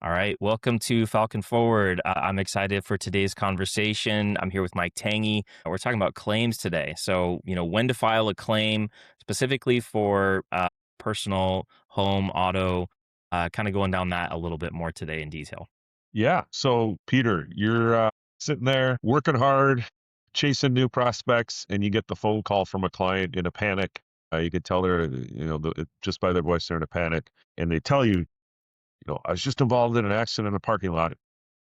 All right, welcome to Falcon Forward. I'm excited for today's conversation. I'm here with Mike Tanghe. We're talking about claims today. So, when to file a claim specifically for personal, home, auto, kind of going down that a little bit more today in detail. Yeah. So, Peter, you're sitting there working hard, chasing new prospects, and you get the phone call from a client in a panic. You could tell they're, just by their voice, they're in a panic, and they tell you, I was just involved in an accident in a parking lot.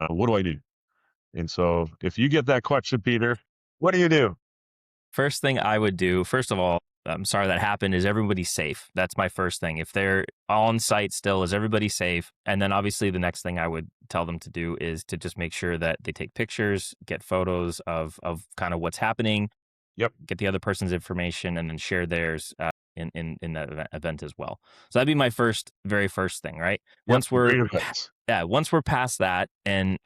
What do I do? And so, if you get that question, Peter, what do you do? First thing I would do, first of all, I'm sorry that happened, is everybody safe? That's my first thing. If they're on site still, is everybody safe? And then obviously the next thing I would tell them to do is to just make sure that they take pictures, get photos of kind of what's happening, Yep. get the other person's information, and then share theirs in that event as well. So that'd be my very first thing, right? Yep. Once we're Great advice. yeah, once we're past that, and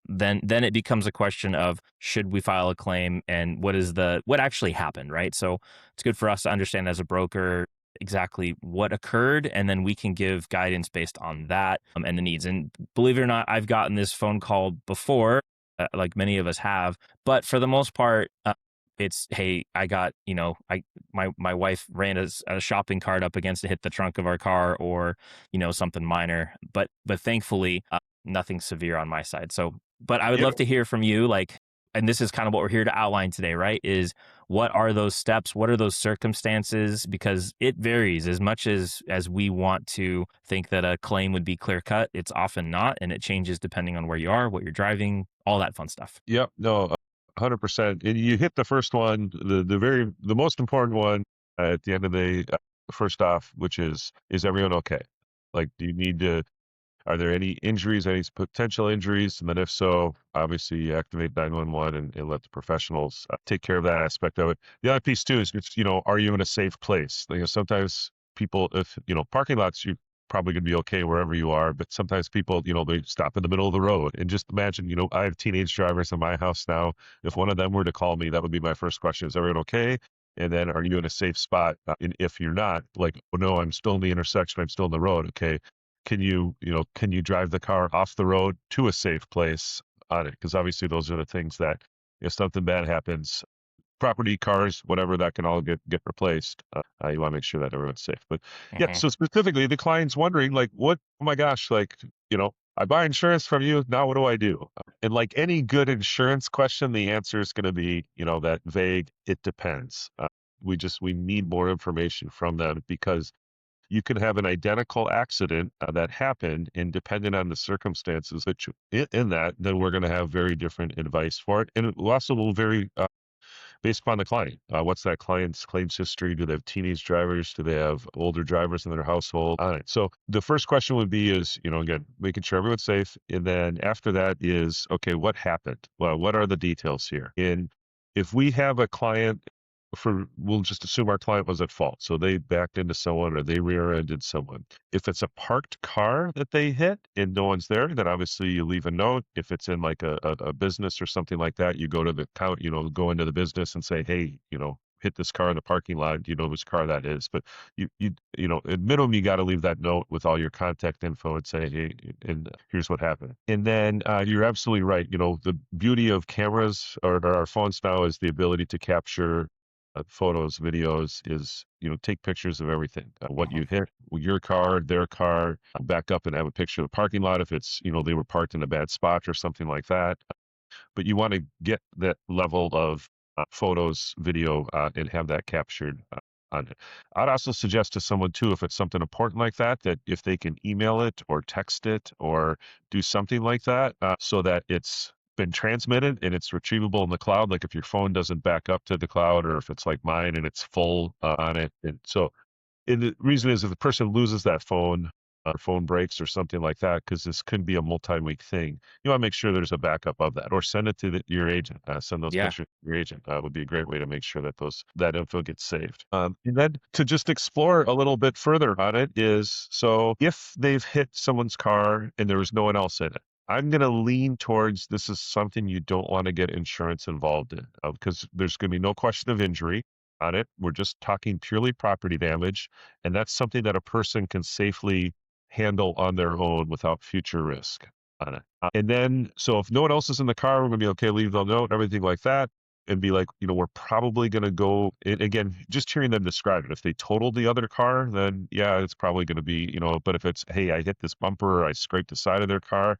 then it becomes a question of should we file a claim and what actually happened, right? So it's good for us to understand as a broker exactly what occurred, and then we can give guidance based on that and the needs. And believe it or not, I've gotten this phone call before, like many of us have, but for the most part, it's, hey, I got, my wife ran a shopping cart up against hit the trunk of our car, or something minor, but thankfully nothing severe on my side. So, but I would Yep. love to hear from you, like, and this is kind of what we're here to outline today, right? Is what are those steps? What are those circumstances? Because it varies as much as we want to think that a claim would be clear cut. It's often not, and it changes depending on where you are, what you're driving, all that fun stuff. Yep. No, 100%. And you hit the first one, the most important one at the end of the day, first off, which is everyone okay? Like, do you need to, are there any injuries, any potential injuries? And then if so, obviously you activate 911 and let the professionals take care of that aspect of it. The other piece too is, are you in a safe place? Sometimes people, if, parking lots, you probably going to be okay wherever you are, but sometimes people, they stop in the middle of the road. And just imagine, I have teenage drivers in my house now. If one of them were to call me, that would be my first question. Is everyone okay? And then, are you in a safe spot? And if you're not, like, oh no, I'm still in the intersection, I'm still in the road. Okay, can you drive the car off the road to a safe place on it? Because obviously those are the things that if something bad happens, property, cars, whatever, that can all get replaced. You want to make sure that everyone's safe. But yeah, Hmm. so specifically the client's wondering, like, what, oh my gosh, like, I buy insurance from you. Now what do I do? And like any good insurance question, the answer is going to be, that vague, it depends. We need more information from them because you can have an identical accident that happened, and depending on the circumstances that in that, then we're going to have very different advice for it. And it also will vary based upon the client. What's that client's claims history? Do they have teenage drivers? Do they have older drivers in their household? On it. So the first question would be is, again, making sure everyone's safe. And then after that is, okay, what happened? Well, what are the details here? And if we have a client, we'll just assume our client was at fault. So they backed into someone or they rear-ended someone. If it's a parked car that they hit and no one's there, then obviously you leave a note. If it's in like a business or something like that, you go to the count, go into the business and say, hey, hit this car in the parking lot. You know whose car that is. But at minimum, you got to leave that note with all your contact info and say, hey, and here's what happened. And then you're absolutely right. The beauty of cameras or our phones now is the ability to capture photos, videos, is, take pictures of everything. What you hit, your car, their car, back up and have a picture of the parking lot if it's, they were parked in a bad spot or something like that. But you want to get that level of photos, video, and have that captured on it. I'd also suggest to someone too, if it's something important like that, that if they can email it or text it or do something like that, so that it's been transmitted and it's retrievable in the cloud. Like if your phone doesn't back up to the cloud, or if it's like mine and it's full on it. And the reason is if the person loses that phone, or phone breaks or something like that, because this could be a multi-week thing, you want to make sure there's a backup of that, or send it to your agent. Send those Yeah. pictures to your agent. Would be a great way to make sure that that info gets saved. And then to just explore a little bit further on it is, so if they've hit someone's car and there was no one else in it, I'm going to lean towards this is something you don't want to get insurance involved in, because there's going to be no question of injury on it. We're just talking purely property damage, and that's something that a person can safely handle on their own without future risk on it. And then, so if no one else is in the car, we're gonna be okay, leave the note, everything like that, and be like, we're probably gonna go. And again, just hearing them describe it. If they totaled the other car, then yeah, it's probably gonna be, But if it's, hey, I hit this bumper, or I scraped the side of their car,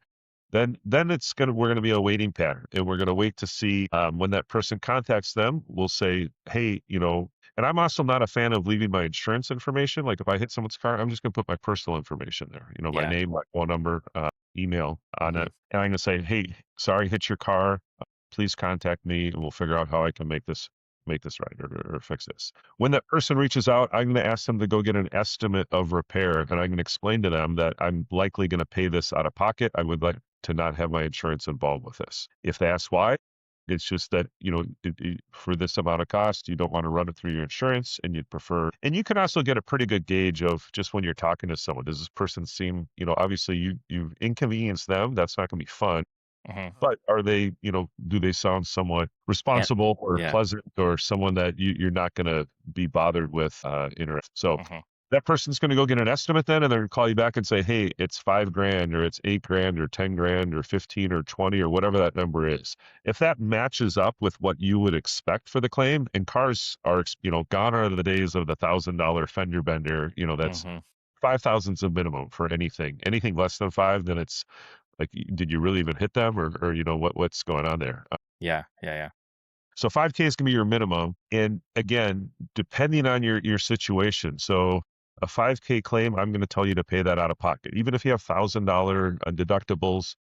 then we're gonna be a waiting pattern, and we're gonna wait to see when that person contacts them. We'll say, hey, and I'm also not a fan of leaving my insurance information. Like if I hit someone's car, I'm just gonna put my personal information there. My Yeah. name, my phone number, email on Hmm. it, and I'm gonna say, hey, sorry, hit your car. Please contact me, and we'll figure out how I can make this right, or fix this. When that person reaches out, I'm going to ask them to go get an estimate of repair, and I'm going to explain to them that I'm likely going to pay this out of pocket. I would like to not have my insurance involved with this. If they ask why, it's just that, for this amount of cost, you don't want to run it through your insurance, and you'd prefer. And you can also get a pretty good gauge of just when you're talking to someone, does this person seem, obviously you inconvenience them. That's not going to be fun. Hmm. But are they, do they sound somewhat And responsible or yeah. pleasant, or someone that you're not going to be bothered with So Hmm. that person's going to go get an estimate then, and they're going to call you back and say, hey, it's 5 grand, or it's 8 grand, or 10 grand, or 15 or 20, or whatever that number is. If that matches up with what you would expect for the claim, and cars are, gone are the days of the $1,000 fender bender, that's Hmm. 5,000 is a minimum for anything. Anything less than five, then it's like, did you really even hit them, or what's going on there? Yeah. Yeah. Yeah. So 5K is going to be your minimum. And again, depending on your situation. So a 5K claim, I'm going to tell you to pay that out of pocket. Even if you have $1,000 deductibles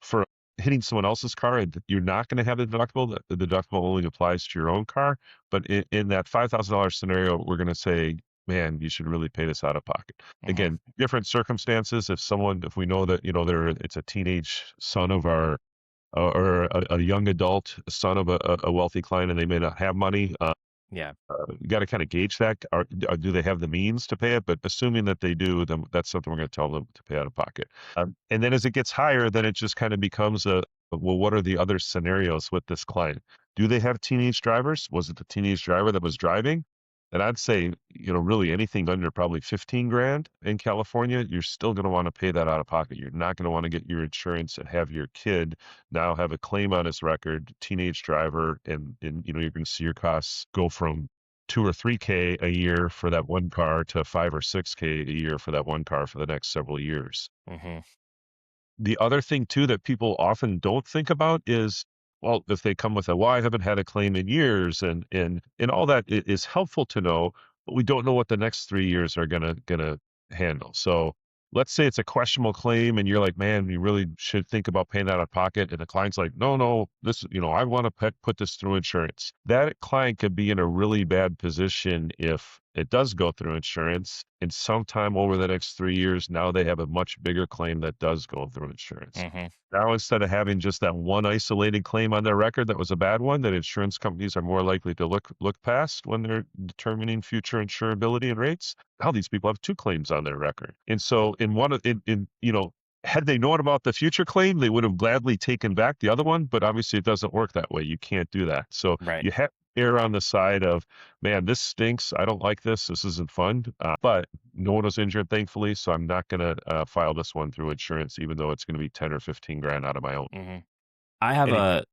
for hitting someone else's car, you're not going to have a deductible. The deductible only applies to your own car. But in that $5,000 scenario, we're going to say, man, you should really pay this out of pocket. Hmm. Again, different circumstances. If we know that, it's a teenage son of our, or a young adult son of a wealthy client, and they may not have money. Yeah. You got to kind of gauge that. Do they have the means to pay it? But assuming that they do, then that's something we're going to tell them to pay out of pocket. And then as it gets higher, then it just kind of becomes well, what are the other scenarios with this client? Do they have teenage drivers? Was it the teenage driver that was driving? And I'd say, really anything under probably 15 grand in California, you're still going to want to pay that out of pocket. You're not going to want to get your insurance and have your kid now have a claim on his record, teenage driver, and you're going to see your costs go from 2 or 3K a year for that one car to 5 or 6K a year for that one car for the next several years. Hmm. The other thing too that people often don't think about is, well, if they come with well, I haven't had a claim in years, and all that is helpful to know, but we don't know what the next 3 years are gonna handle. So let's say it's a questionable claim, and you're like, man, you really should think about paying that out of pocket, and the client's like, no, this, I want to put this through insurance. That client could be in a really bad position if it does go through insurance, and sometime over the next 3 years, now they have a much bigger claim that does go through insurance. Hmm. Now, instead of having just that one isolated claim on their record that was a bad one, that insurance companies are more likely to look past when they're determining future insurability and rates, now these people have two claims on their record. And so had they known about the future claim, they would have gladly taken back the other one, but obviously it doesn't work that way. You can't do that. So Right. you have to err on the side of, man, this stinks. I don't like this. This isn't fun. But no one was injured, thankfully, so I'm not going to file this one through insurance, even though it's going to be 10 or 15 grand out of my own. Hmm. I have Any,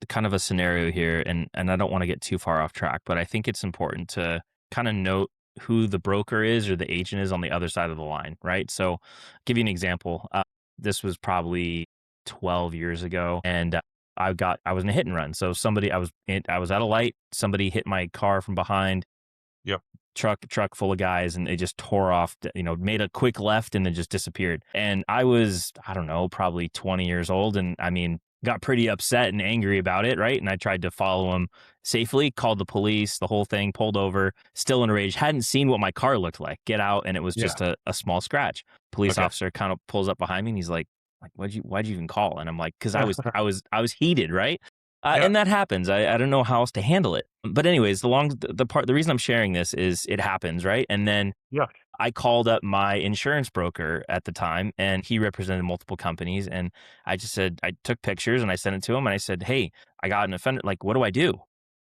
kind of a scenario here, and I don't want to get too far off track, but I think it's important to kind of note who the broker is or the agent is on the other side of the line, right? So, give you an example. This was probably 12 years ago, and I was in a hit and run. So I was at a light. Somebody hit my car from behind. yep, Truck full of guys, and they just tore off, made a quick left and then just disappeared. And I was, I don't know, probably 20 years old, and I mean, got pretty upset and angry about it, right? And I tried to follow him safely, called the police, the whole thing, pulled over, still in a rage, hadn't seen what my car looked like, get out, and it was yeah, just a small scratch. Police okay, officer kind of pulls up behind me, and he's like, why'd you even call? And I'm like, because I was heated, right? yeah, And that happens. I don't know how else to handle it. But anyways, the reason I'm sharing this is it happens, right? And then yeah, I called up my insurance broker at the time, and he represented multiple companies. And I just said, I took pictures and I sent it to him, and I said, hey, I got an offender. Like, what do I do?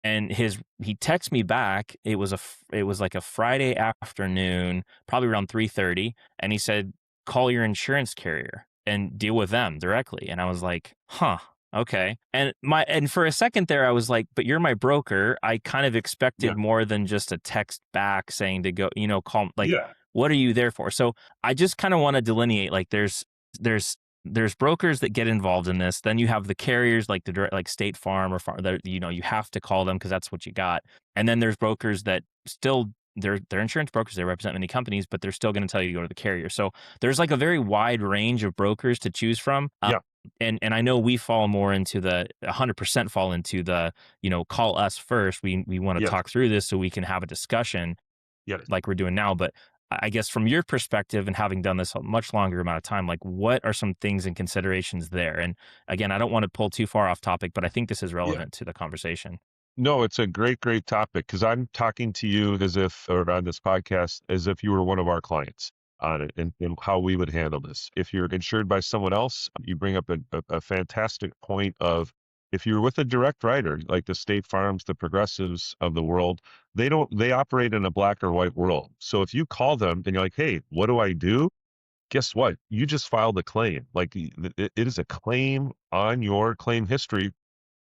And he texted me back. It was like a Friday afternoon, probably around 3:30, and he said, call your insurance carrier and deal with them directly. And I was like, huh, okay. And for a second there, I was like, but you're my broker. I kind of Yeah. expected more than just a text back saying to go, call, like, Yeah. what are you there for? So I just kind of want to delineate, like, there's there's brokers that get involved in this. Then you have the carriers like the direct, like State Farm or that, you have to call them because that's what you got. And then there's brokers that still, they're insurance brokers. They represent many companies, but they're still going to tell you to go to the carrier. So there's like a very wide range of brokers to choose from. Yeah. And I know we fall more into the 100% fall into the, call us first. We want to Yes. talk through this so we can have a discussion Yes. like we're doing now. But I guess from your perspective and having done this a much longer amount of time, like what are some things and considerations there? And again, I don't want to pull too far off topic, but I think this is Yeah. relevant to the conversation. No, it's a great, great topic because I'm talking to you as if, or on this podcast, as if you were one of our clients on it and how we would handle this. If you're insured by someone else, you bring up a fantastic point of if you're with a direct writer, like the State Farms, the Progressives of the world, they operate in a black or white world. So if you call them and you're like, hey, what do I do? Guess what? You just filed a claim. Like it is a claim on your claim history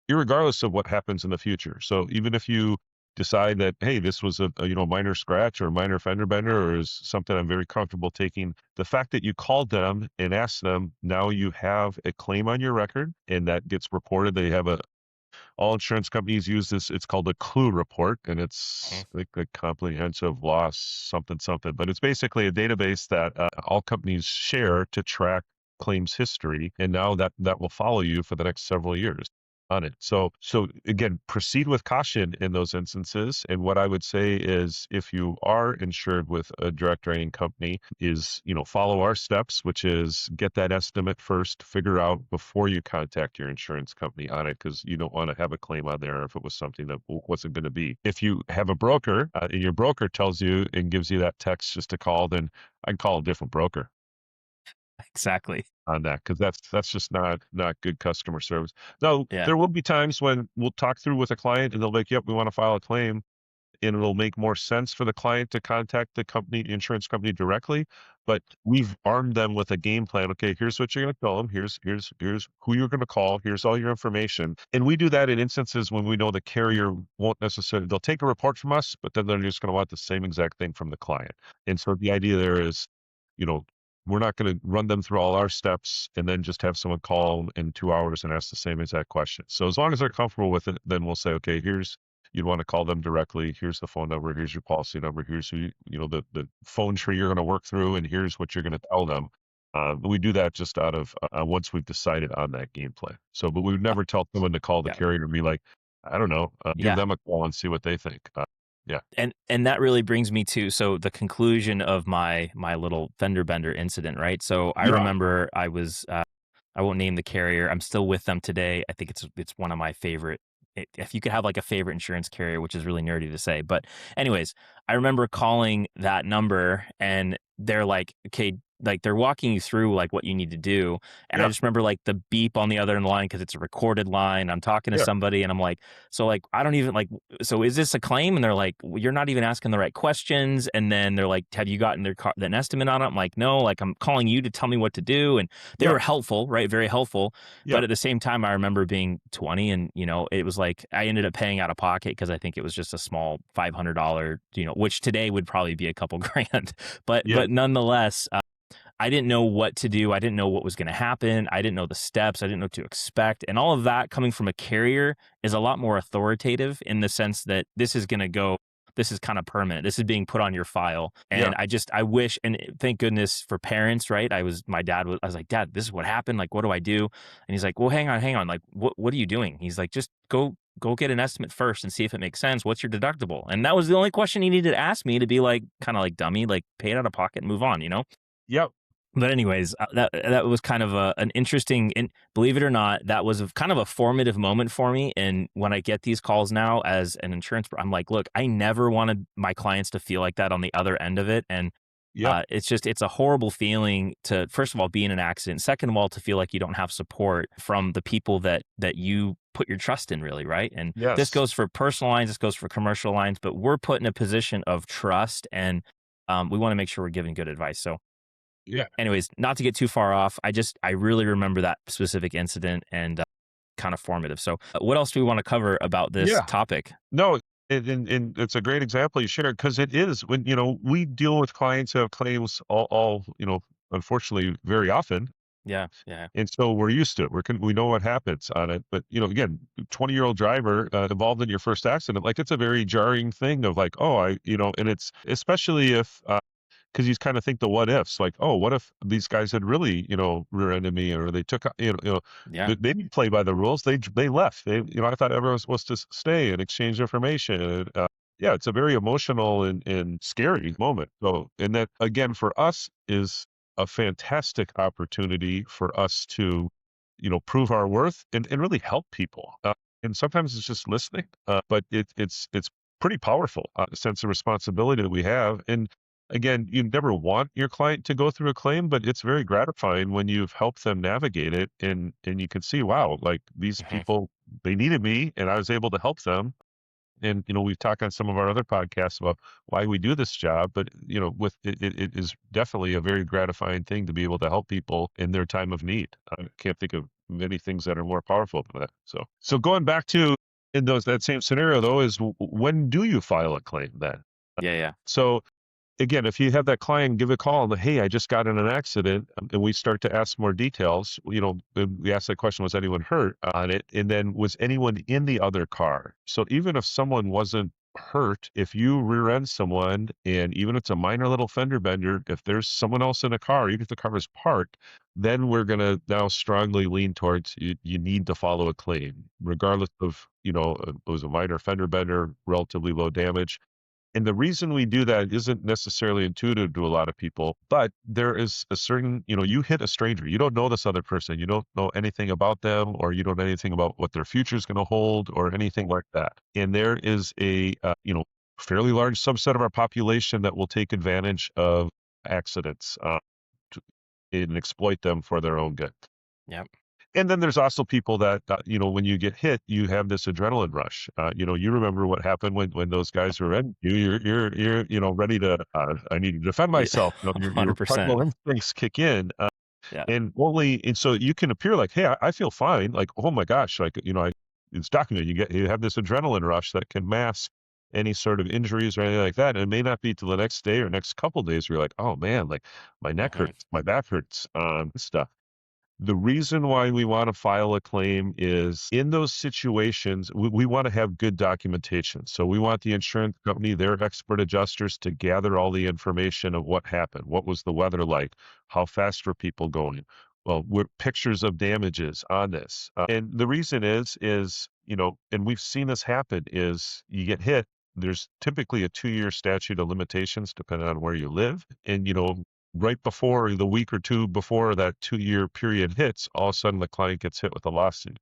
irregardless of what happens in the future. So even if you decide that, hey, this was a minor scratch or a minor fender bender or is something I'm very comfortable taking, the fact that you called them and asked them, now you have a claim on your record and that gets reported. They have all insurance companies use this. It's called a clue report, and it's Mhm. like a comprehensive loss something something. But it's basically a database that all companies share to track claims history, and now that will follow you for the next several years on it. So again, proceed with caution in those instances. And what I would say is, if you are insured with a direct writing company, is follow our steps, which is get that estimate first, figure out before you contact your insurance company on it, because you don't want to have a claim on there if it was something that wasn't going to be. If you have a broker and your broker tells you and gives you that text just to call, then I'd call a different broker Exactly. on that because that's just not good customer service. Now, Yeah. there will be times when we'll talk through with a client and they'll be like, "Yep, we want to file a claim," and it'll make more sense for the client to contact the company, insurance company directly. But we've armed them with a game plan. Okay, here's what you're going to tell them. Here's who you're going to call. Here's all your information. And we do that in instances when we know the carrier won't necessarily. They'll take a report from us, but then they're just going to want the same exact thing from the client. And so the idea there is, you know, we're not going to run them through all our steps and then just have someone call in 2 hours and ask the same exact question. So as long as they're comfortable with it, then we'll say, okay, you'd want to call them directly. Here's the phone number. Here's your policy number. Here's who the phone tree you're going to work through, and here's what you're going to tell them. We do that just out of once we've decided on that game plan. So, but we would Uh, never tell someone to call the yeah. carrier and be like, I don't know, give Yeah. them a call and see what they think. Yeah, And that really brings me to the conclusion of my little fender bender incident, right? So I yeah, remember I was I won't name the carrier. I'm still with them today. I think it's one of my favorite. If you could have like a favorite insurance carrier, which is really nerdy to say, but anyways, I remember calling that number and they're like, okay, like they're walking you through like what you need to do, and I yeah, just remember like the beep on the other end of the line because it's a recorded line. I'm talking to yeah, somebody and I'm like, so like I don't even like, so is this a claim? And they're like, well, you're not even asking the right questions. And then they're like, have you gotten an estimate on it? I'm like, no, like I'm calling you to tell me what to do. And they yeah, were helpful, right? Very helpful. yeah, But at the same time, I remember being 20 and, it was like I ended up paying out of pocket because I think it was just a small $500, which today would probably be a couple grand. But yeah, nonetheless, I didn't know what to do. I didn't know what was going to happen. I didn't know the steps. I didn't know what to expect. And all of that coming from a carrier is a lot more authoritative in the sense that this is going to go, this is kind of permanent. This is being put on your file. yeah, And I wish, and thank goodness for parents, right? I was like, Dad, this is what happened. Like, what do I do? And he's like, well, hang on. Like, what are you doing? He's like, just go get an estimate first and see if it makes sense. What's your deductible? And that was the only question he needed to ask me to be like, kind of like dummy, like pay it out of pocket and move on. yeah, But anyways, that was kind of an interesting, and believe it or not, that was kind of a formative moment for me. And when I get these calls now as an insurance, I'm like, look, I never wanted my clients to feel like that on the other end of it. And yeah, it's a horrible feeling to, first of all, be in an accident. Second of all, to feel like you don't have support from the people that you put your trust in, really, right? And this yes. goes for personal lines, this goes for commercial lines, but we're put in a position of trust, and we want to make sure we're giving good advice. So Yeah. Anyways, not to get too far off, I really remember that specific incident and kind of formative. So, what else do we want to cover about this Yeah. topic? No, and it's a great example you shared because it is when, we deal with clients who have claims all, unfortunately very often. Yeah, yeah, And so we're used to it. We know what happens on it. But, again, 20-year-old driver involved in your first accident, like it's a very jarring thing of like, oh, and it's especially if, because you kind of think the what ifs, like, oh, what if these guys had really, rear-ended me, or they took, yeah. they didn't play by the rules. They left. I thought everyone was supposed to stay and exchange information. And, yeah, it's a very emotional and scary moment. So, and that again for us is a fantastic opportunity for us to, prove our worth and really help people. And sometimes it's just listening, but it's pretty powerful sense of responsibility that we have. And again, you never want your client to go through a claim, but it's very gratifying when you've helped them navigate it and you can see, wow, like these Mhm. people, they needed me and I was able to help them. And, we've talked on some of our other podcasts about why we do this job, but, with it is definitely a very gratifying thing to be able to help people in their time of need. I can't think of many things that are more powerful than that. So going back to in that same scenario though, is when do you file a claim then? Yeah, yeah. So again, if you have that client give a call and, hey, I just got in an accident, and we start to ask more details, and we ask that question, was anyone hurt on it? And then was anyone in the other car? So even if someone wasn't hurt, if you rear end someone, and even if it's a minor little fender bender, if there's someone else in the car, even if the car is parked, then we're going to now strongly lean towards you need to follow a claim, regardless of, it was a minor fender bender, relatively low damage. And the reason we do that isn't necessarily intuitive to a lot of people, but there is a certain, you hit a stranger. You don't know this other person. You don't know anything about them, or you don't know anything about what their future is going to hold or anything like that. And there is a, fairly large subset of our population that will take advantage of accidents to, and exploit them for their own good. Yep. And then there's also people that, when you get hit, you have this adrenaline rush. You remember what happened when those guys were in you. You're, ready to. I need to defend Yeah. myself. Your 100%. primal instincts kick in, Yeah. and so you can appear like, hey, I feel fine. Like, oh my gosh, like it's documented. You have this adrenaline rush that can mask any sort of injuries or anything like that. And it may not be till the next day or next couple days where you're like, oh man, like my neck Mhm. hurts, my back hurts, stuff. The reason why we want to file a claim is in those situations, we want to have good documentation. So we want the insurance company, their expert adjusters to gather all the information of what happened. What was the weather like? How fast were people going? Well, what pictures of damages on this? And the reason is, and we've seen this happen, is you get hit. There's typically a 2-year statute of limitations depending on where you live. And, right before the week or two before that 2-year period hits, all of a sudden the client gets hit with a lawsuit.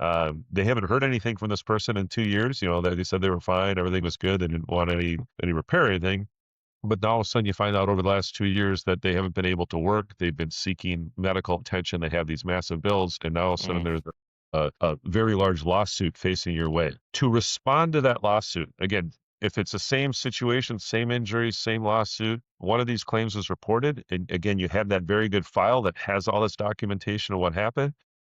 They haven't heard anything from this person in 2 years. They said they were fine, everything was good, they didn't want any repair or anything. But now all of a sudden you find out over the last 2 years that they haven't been able to work. They've been seeking medical attention. They have these massive bills, and now all of a sudden Mm. there's a very large lawsuit facing your way. To respond to that lawsuit, again, if it's the same situation, same injuries, same lawsuit, one of these claims was reported, and again, you have that very good file that has all this documentation of what happened.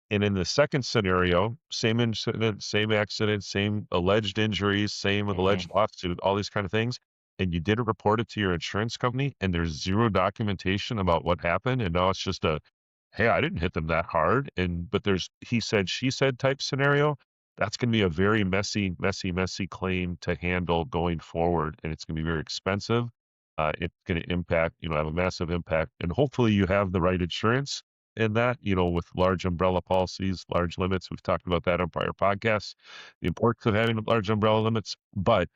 And in the second scenario, same incident, same accident, same alleged injuries, same Mhm. alleged lawsuit, all these kind of things, and you didn't report it to your insurance company, and there's zero documentation about what happened, and now it's just a, hey, I didn't hit them that hard, but there's he said, she said type scenario. That's going to be a very messy, messy, messy claim to handle going forward, and it's going to be very expensive. It's going to impact, have a massive impact, and hopefully you have the right insurance in that, with large umbrella policies, large limits. We've talked about that on prior podcasts, the importance of having large umbrella limits, but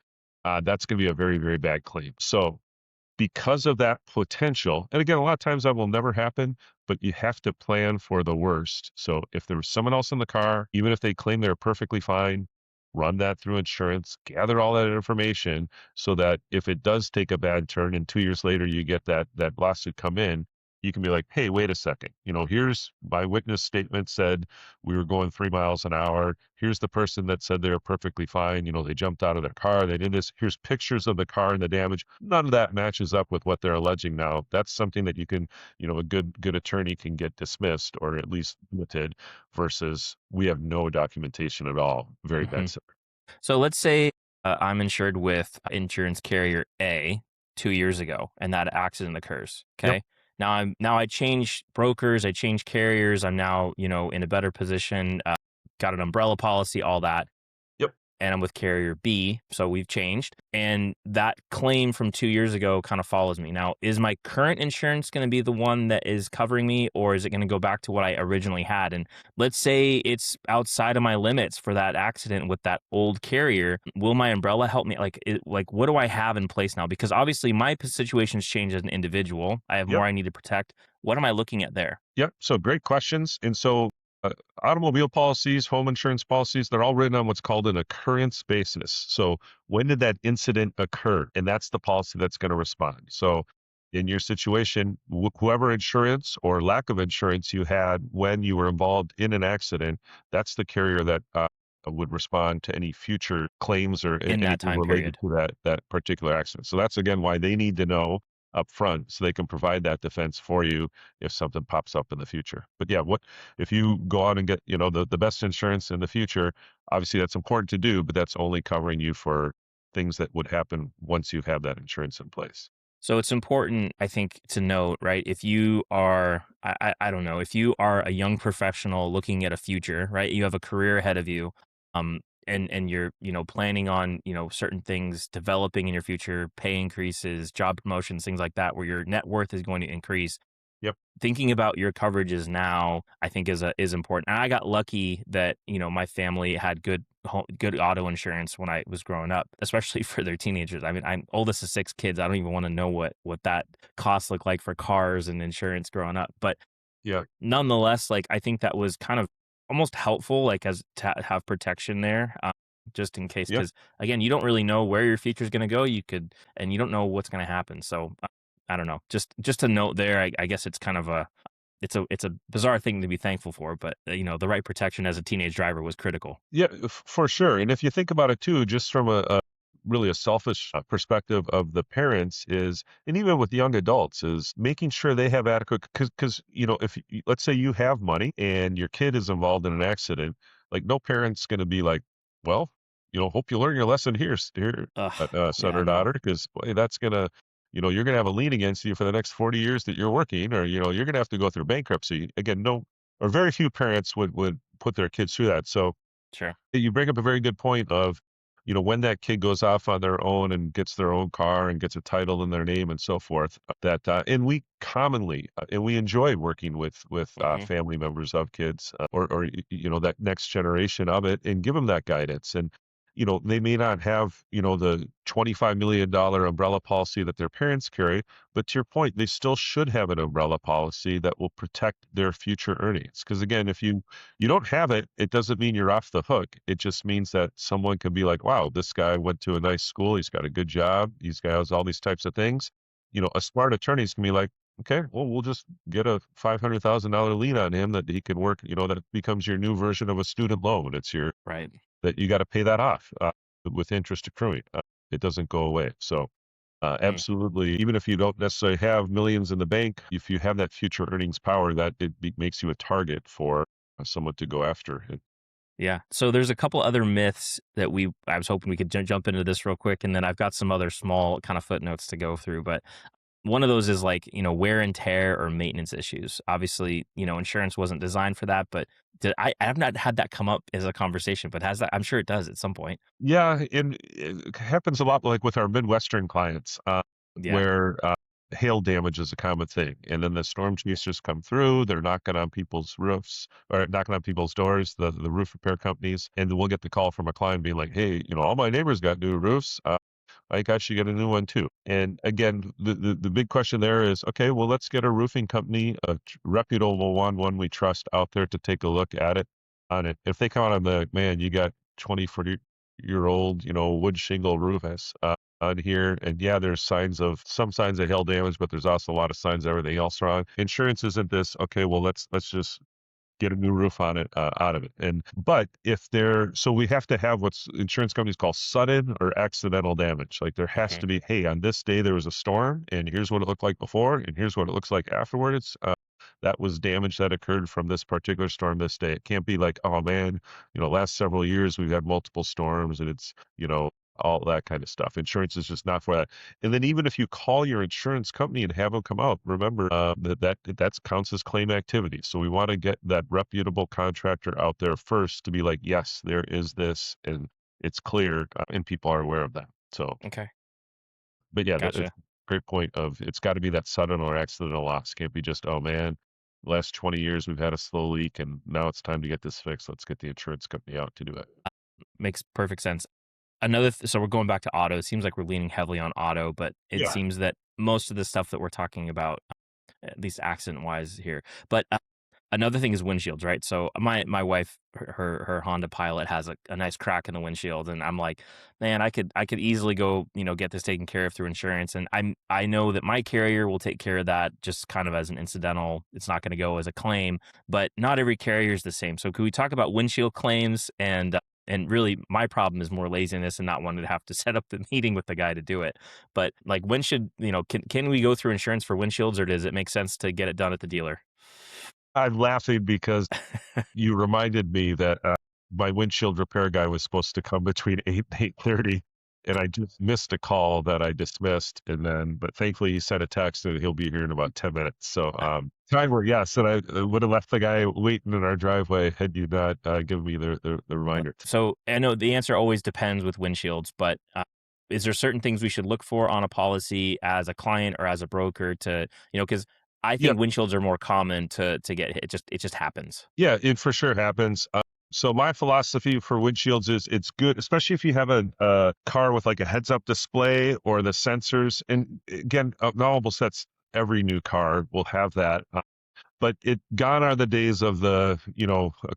that's going to be a very, very bad claim. So because of that potential, and again, a lot of times that will never happen, but you have to plan for the worst. So if there was someone else in the car, even if they claim they're perfectly fine, run that through insurance, gather all that information so that if it does take a bad turn and 2 years later you get that lawsuit come in, you can be like, hey, wait a second. Here's my witness statement said we were going 3 miles an hour. Here's the person that said they were perfectly fine. They jumped out of their car. They did this. Here's pictures of the car and the damage. None of that matches up with what they're alleging now. That's something that you can, a good attorney can get dismissed or at least limited versus we have no documentation at all. Very bad. Mhm. So let's say I'm insured with insurance carrier A 2 years ago, and that accident occurs. Yep. Okay. Now I change brokers, I change carriers. I'm now in a better position. Got an umbrella policy, all that, Yep. and I'm with carrier B. So we've changed. And that claim from 2 years ago kind of follows me. Now, is my current insurance going to be the one that is covering me, or is it going to go back to what I originally had? And let's say it's outside of my limits for that accident with that old carrier. Will my umbrella help me? Like what do I have in place now? Because obviously my situation's changed as an individual. I have Yep. more I need to protect. What am I looking at there? Yep. So great questions. And so uh, automobile policies, home insurance policies, they're all written on what's called an occurrence basis. So when did that incident occur? And that's the policy that's going to respond. So in your situation, whoever insurance or lack of insurance you had when you were involved in an accident, that's the carrier that would respond to any future claims or In that anything time related period? to that particular accident. So that's again why they need to know up front so they can provide that defense for you if something pops up in the future. But yeah, what if you go out and get, the best insurance in the future, obviously that's important to do, but that's only covering you for things that would happen once you have that insurance in place. So it's important, I think, to note, right? If you are, I don't know, if you are a young professional looking at a future, right? You have a career ahead of you, and you're, planning on, certain things developing in your future, pay increases, job promotions, things like that, where your net worth is going to increase. Yep. Thinking about your coverages now, I think is important. And I got lucky that my family had good auto insurance when I was growing up, especially for their teenagers. I mean, I'm oldest of 6 kids. I don't even want to know what that costs look like for cars and insurance growing up. But Yeah. nonetheless, like I think that was kind of almost helpful, like as to have protection there, just in case. Yeah. Because again, you don't really know where your future is going to go. And you don't know what's going to happen. So I don't know. Just a note there. I guess it's kind of it's a bizarre thing to be thankful for, but the right protection as a teenage driver was critical. Yeah, for sure. And if you think about it too, just from a really a selfish perspective of the parents is, and even with young adults, is making sure they have adequate, because, if let's say you have money and your kid is involved in an accident, like no parent's going to be like, well, hope you learn your lesson here, Ugh, son yeah, or no, daughter, because boy, that's going to, you're going to have a lien against you for the next 40 years that you're working, or, you're going to have to go through bankruptcy. Again, no, or very few parents would put their kids through that. So sure, you bring up a very good point of, when that kid goes off on their own and gets their own car and gets a title in their name and so forth, that, and we commonly, and we enjoy working with hmm family members of kids or, that next generation of it and give them that guidance. And, they may not have, the $25 million umbrella policy that their parents carry, but to your point, they still should have an umbrella policy that will protect their future earnings. Because again, if you don't have it, it doesn't mean you're off the hook. It just means that someone can be like, wow, this guy went to a nice school. He's got a good job. He's got all these types of things. A smart attorney's can be like, okay, well, we'll just get a $500,000 lien on him that he can work, that becomes your new version of a student loan. It's right. that you got to pay that off with interest accruing. It doesn't go away. So Mm. absolutely. Even if you don't necessarily have millions in the bank, if you have that future earnings power, that makes you a target for someone to go after. Yeah. So there's a couple other myths that I was hoping we could jump into this real quick, and then I've got some other small kind of footnotes to go through. But one of those is like, wear and tear or maintenance issues. Obviously, insurance wasn't designed for that, but I have not had that come up as a conversation, but has that? I'm sure it does at some point. Yeah, and it happens a lot, like with our Midwestern clients, Yeah. where hail damage is a common thing, and then the storm chasers come through. They're knocking on people's roofs or knocking on people's doors, the roof repair companies, and then we'll get the call from a client being like, "Hey, all my neighbors got new roofs. I think I should get a new one too." And again, the big question there is, okay, well, let's get a roofing company, a reputable one we trust out there to take a look at it on it. If they come out and be like, man, you got 20, 40-year-old, wood shingle roof. on here. And yeah, there's some signs of hail damage, but there's also a lot of signs of everything else wrong. Insurance isn't this, okay, well, let's just get a new roof on it, out of it. But if there, so we have to have what's insurance companies call sudden or accidental damage. Like there has Hmm. to be, hey, on this day there was a storm, and here's what it looked like before, and here's what it looks like afterwards. That was damage that occurred from this particular storm this day. It can't be like, oh man, last several years we've had multiple storms and it's, all that kind of stuff. Insurance is just not for that. And then even if you call your insurance company and have them come out, remember that counts as claim activity. So we want to get that reputable contractor out there first to be like, yes, there is this, and it's clear, and people are aware of that. So, Okay. but yeah, that's Gotcha. a great point of it's got to be that sudden or accidental loss. Can't be just, oh man, last 20 years we've had a slow leak and now it's time to get this fixed. Let's get the insurance company out to do it. Makes perfect sense. So we're going back to auto. It seems like we're leaning heavily on auto, but it Yeah. seems that most of the stuff that we're talking about, at least accident wise here. But another thing is windshields, right? So my wife, her Honda Pilot has a nice crack in the windshield, and I'm like, man, I could easily go, get this taken care of through insurance, and I know that my carrier will take care of that just kind of as an incidental. It's not going to go as a claim, but not every carrier is the same. So could we talk about windshield claims and really, my problem is more laziness and not wanting to have to set up the meeting with the guy to do it. But like, when should can we go through insurance for windshields, or does it make sense to get it done at the dealer? I'm laughing because you reminded me that my windshield repair guy was supposed to come between 8 and 8:30, and I just missed a call that I dismissed. And then, but thankfully, he sent a text that he'll be here in about 10 minutes. So, timer, yes, and I would have left the guy waiting in our driveway had you not given me the Yep. reminder. So I know the answer always depends with windshields, but is there certain things we should look for on a policy as a client or as a broker to, because I Yeah, think windshields are more common to get hit. It just happens. yeah, it for sure happens. So my philosophy for windshields is it's good, especially if you have a car with like a heads-up display or the sensors. And again, not almost that's every new car will have that. But gone are the days of a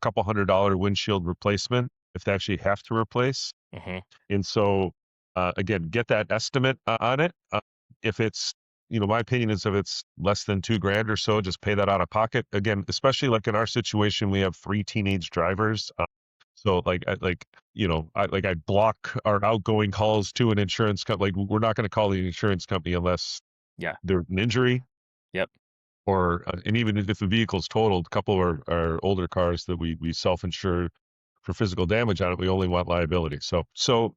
couple $100 windshield replacement if they actually have to replace. Hmm. And so, again, get that estimate on it. If it's, my opinion is if it's less than 2 grand or so, just pay that out of pocket. Again, especially like in our situation, we have 3 teenage drivers. So I block our outgoing calls to an insurance company. Like we're not going to call the insurance company unless Yeah. there's an injury Yep. or and even if the vehicle's totaled. A couple of our older cars that we self-insure for physical damage on it, we only want liability. So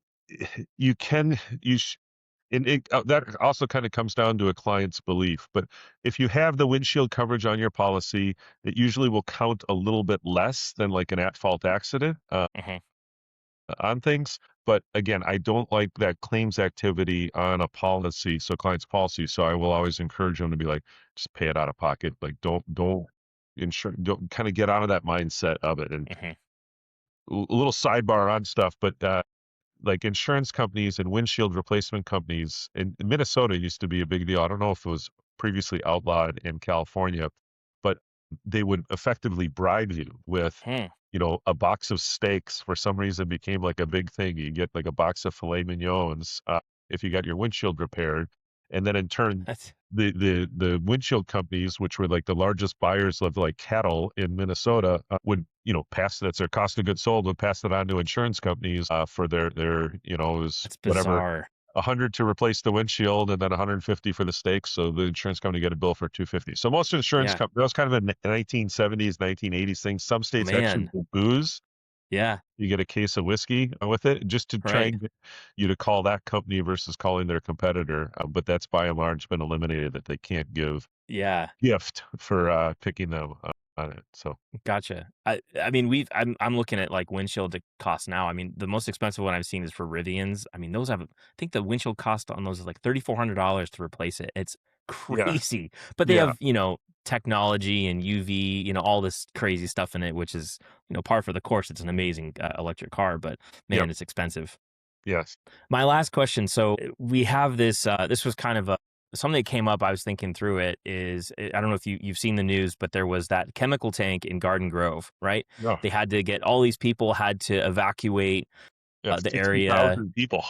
you can you sh- and that also kind of comes down to a client's belief. But if you have the windshield coverage on your policy, it usually will count a little bit less than like an at-fault accident. Hmm. On things. But again, I don't like that claims activity on a policy, so client's policy. So I will always encourage them to be like, just pay it out of pocket. Like don't insure, don't kind of get out of that mindset of it. And Hmm. a little sidebar on stuff, but like insurance companies and windshield replacement companies in Minnesota used to be a big deal. I don't know if it was previously outlawed in California, but they would effectively bribe you with, Hmm. a box of steaks. For some reason it became like a big thing. You get like a box of filet mignons if you got your windshield repaired. And then in turn, That's the windshield companies, which were like the largest buyers of like cattle in Minnesota, would pass that's their cost of goods sold, would pass it on to insurance companies for their it was that's whatever, bizarre. 100 to replace the windshield and then 150 for the steaks. So the insurance company get a bill for 250. So most insurance Yeah. companies, that was kind of a 1970s, 1980s thing. Some states actually Man. do booze. Yeah. You get a case of whiskey with it just to try Right. and get you to call that company versus calling their competitor. But that's by and large been eliminated, that they can't give Yeah. gift for picking them on it. So Gotcha. I mean, I'm looking at like windshield to cost now. I mean, the most expensive one I've seen is for Rivians. I mean, those have, I think the windshield cost on those is like $3,400 to replace it. It's yeah, crazy. But they yeah, have, technology and UV, all this crazy stuff in it, which is, par for the course. It's an amazing electric car, but yep, man, it's expensive. yes, My last question. So we have this. This was kind of something that came up. I was thinking through it. I don't know if you've seen the news, but there was that chemical tank in Garden Grove, right? yeah, They had to get all these people had to evacuate yeah, the area. 60,000 people.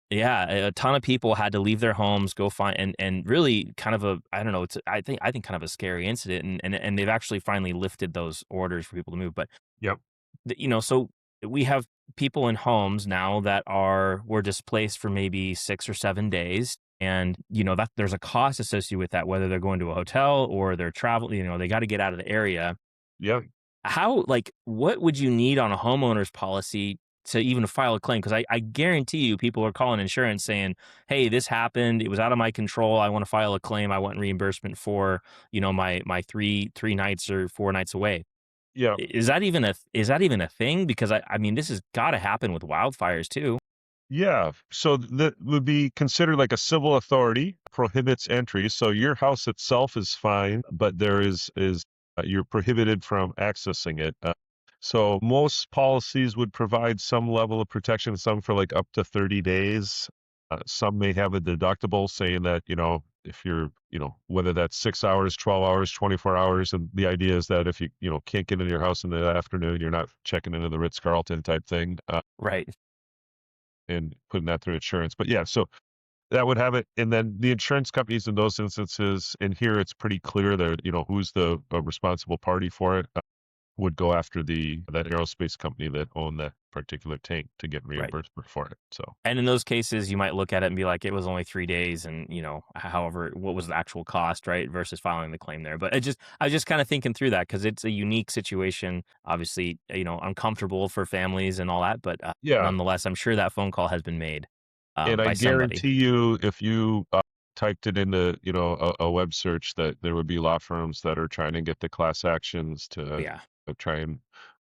Yeah, a ton of people had to leave their homes, go find and really kind of a I don't know, it's I think kind of a scary incident and they've actually finally lifted those orders for people to move. But Yep. so we have people in homes now that were displaced for maybe 6 or 7 days. And that there's a cost associated with that, whether they're going to a hotel or they're traveling, they got to get out of the area. Yep. What would you need on a homeowner's policy to even file a claim? Because I guarantee you people are calling insurance saying, hey, this happened. It was out of my control. I want to file a claim. I want reimbursement for, my three nights or 4 nights away. Yep. Is that even a thing? Because I mean, this has got to happen with wildfires too. Yeah. So that would be considered like a civil authority prohibits entry. So your house itself is fine, but there is you're prohibited from accessing it. So most policies would provide some level of protection, some for like up to 30 days. Some may have a deductible saying that, if you're, whether that's 6 hours, 12 hours, 24 hours. And the idea is that if you can't get into your house in the afternoon, you're not checking into the Ritz-Carlton type thing. Right. And putting that through insurance. But yeah, so that would have it. And then the insurance companies in those instances, and here it's pretty clear that, who's the responsible party for it, would go after that aerospace company that owned that particular tank to get Right. reimbursement for it. So And in those cases, you might look at it and be like, it was only 3 days, and however, what was the actual cost, right, versus filing the claim there. But I was just kind of thinking through that because it's a unique situation. Obviously, uncomfortable for families and all that, but yeah, nonetheless, I'm sure that phone call has been made and I by somebody. guarantee you, if you typed it into, a web search, that there would be law firms that are trying to get the class actions to Yeah, try and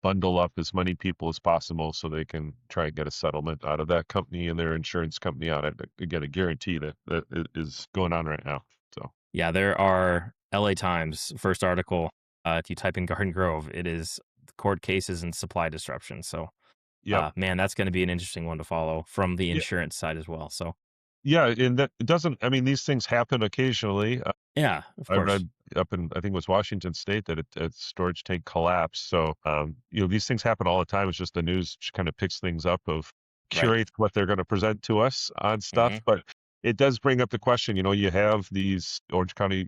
bundle up as many people as possible so they can try and get a settlement out of that company and their insurance company on it. Again, a guarantee that it is going on right now. So, yeah. There are L.A. Times first article. If you type in Garden Grove, it is court cases and supply disruption. So, yep. man, that's going to be an interesting one to follow from the Yeah. insurance side as well. So, Yeah. And that it doesn't, I mean, these things happen occasionally. yeah, of I course. read up in, I think it was Washington State, that a storage tank collapsed. So, these things happen all the time. It's just the news kind of picks things up, of Right. curates what they're going to present to us on Hmm. stuff. But it does bring up the question, you have these Orange County,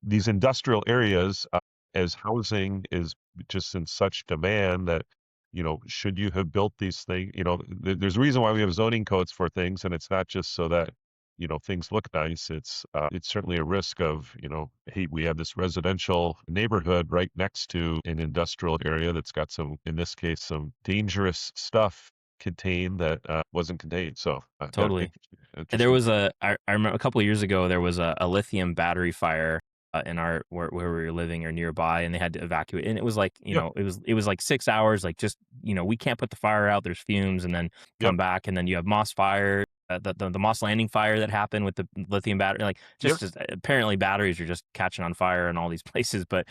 these industrial areas, as housing is just in such demand that, should you have built these things? There's a reason why we have zoning codes for things, and it's not just so that things look nice. It's certainly a risk of, hey, we have this residential neighborhood right next to an industrial area that's got some, in this case, some dangerous stuff contained that wasn't contained. So yeah, Totally. And there interesting. was I remember a couple of years ago, there was a lithium battery fire in where we were living or nearby, and they had to evacuate. And it was like, Yep. it was like 6 hours, like just, we can't put the fire out. There's fumes, and then Yep. come back. And then you have Moss fire, the Moss Landing fire that happened with the lithium battery. Like Yep. just apparently batteries are just catching on fire in all these places. But,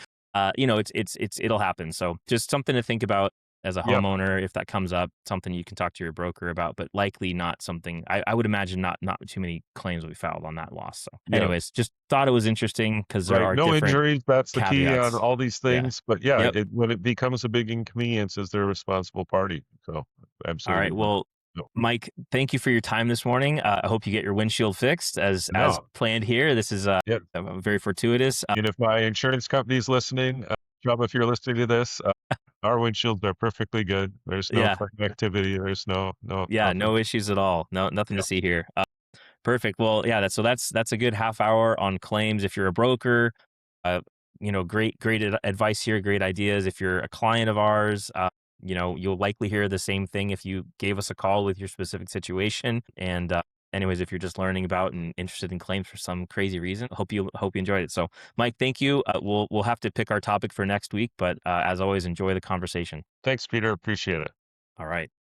it'll happen. So just something to think about as a Yep. homeowner, if that comes up, something you can talk to your broker about, but likely not something I would imagine not too many claims will be filed on that loss. So Yeah. anyways, just thought it was interesting because there Right. are No different injuries. That's the key on caveats. all these Yeah. things. But yeah, Yep. when it becomes a big inconvenience, is their responsible party. So All right. absolutely. Well, No. Mike, thank you for your time this morning. I hope you get your windshield fixed as No. planned here. This is Yeah. very fortuitous. And if my insurance company's listening, Rob, if you're listening to this, our windshields are perfectly good. There's no Yeah. flame activity. There's no Yeah. nothing. No issues at all. No, nothing to Yeah. see here. Perfect. Well, yeah, that's a good half hour on claims. If you're a broker, uh, great advice here, great ideas. If you're a client of ours, you'll likely hear the same thing if you gave us a call with your specific situation. And anyways, if you're just learning about and interested in claims for some crazy reason, hope you enjoyed it. So, Mike, thank you. We'll have to pick our topic for next week, but as always, enjoy the conversation. Thanks, Peter. Appreciate it. All right.